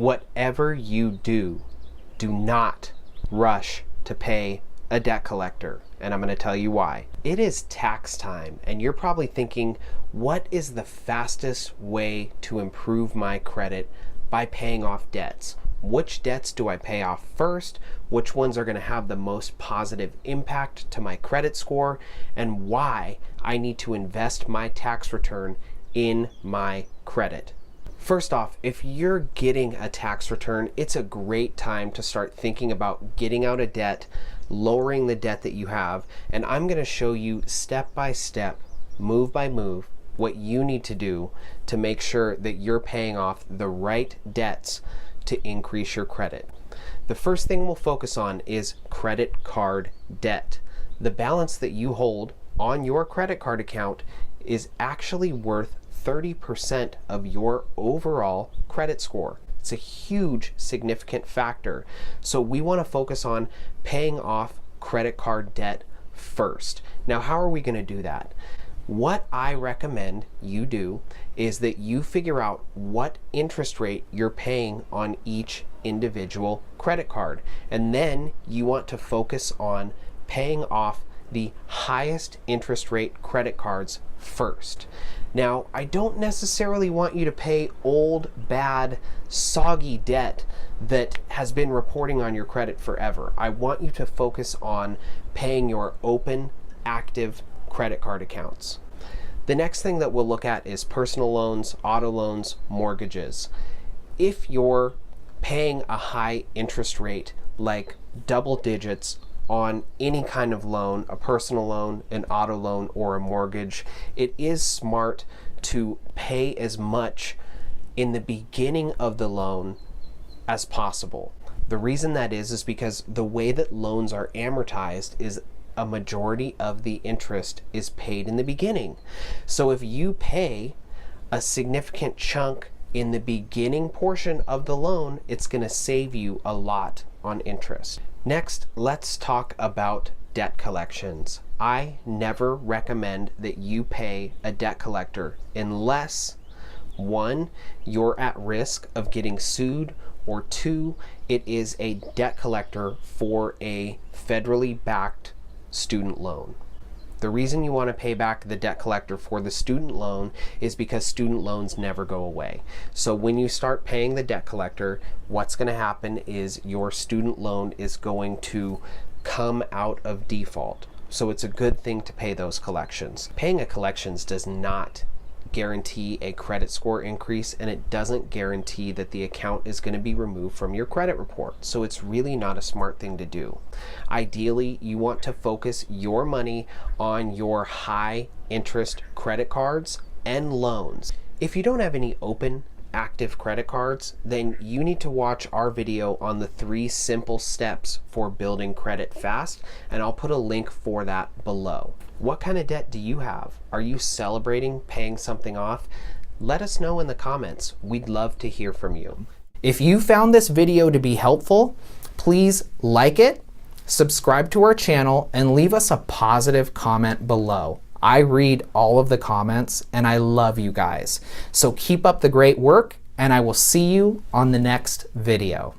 Whatever you do, do not rush to pay a debt collector. And I'm going to tell you why. It is tax time, and you're probably thinking, what is the fastest way to improve my credit by paying off debts? Which debts do I pay off first? Which ones are going to have the most positive impact to my credit score? And why I need to invest my tax return in my credit. First off, if you're getting a tax return, it's a great time to start thinking about getting out of debt, lowering the debt that you have, and I'm going to show you step by step, move by move, what you need to do to make sure that you're paying off the right debts to increase your credit. The first thing we'll focus on is credit card debt. The balance that you hold on your credit card account is actually worth 30% of your overall credit score. It's a huge, significant factor. So we want to focus on paying off credit card debt first. Now, how are we going to do that? What I recommend you do is that you figure out what interest rate you're paying on each individual credit card. And then you want to focus on paying off the highest interest rate credit cards first. Now, I don't necessarily want you to pay old, bad, soggy debt that has been reporting on your credit forever. I want you to focus on paying your open, active credit card accounts. The next thing that we'll look at is personal loans, auto loans, mortgages. If you're paying a high interest rate, like double digits, on any kind of loan, a personal loan, an auto loan, or a mortgage, it is smart to pay as much in the beginning of the loan as possible. The reason that is because the way that loans are amortized is a majority of the interest is paid in the beginning. So if you pay a significant chunk in the beginning portion of the loan, it's going to save you a lot on interest. Next, let's talk about debt collections. I never recommend that you pay a debt collector unless, one, you're at risk of getting sued, or two, it is a debt collector for a federally backed student loan. The reason you want to pay back the debt collector for the student loan is because student loans never go away. So when you start paying the debt collector, what's going to happen is your student loan is going to come out of default. So it's a good thing to pay those collections. Paying a collections does not guarantee a credit score increase, and it doesn't guarantee that the account is going to be removed from your credit report. So it's really not a smart thing to do. Ideally, you want to focus your money on your high interest credit cards and loans. If you don't have any open active credit cards, then you need to watch our video on the 3 simple steps for building credit fast, and I'll put a link for that below. What kind of debt do you have? Are you celebrating paying something off? Let us know in the comments. We'd love to hear from you. If you found this video to be helpful, please like it, subscribe to our channel, and leave us a positive comment below. I read all of the comments and I love you guys. So keep up the great work, and I will see you on the next video.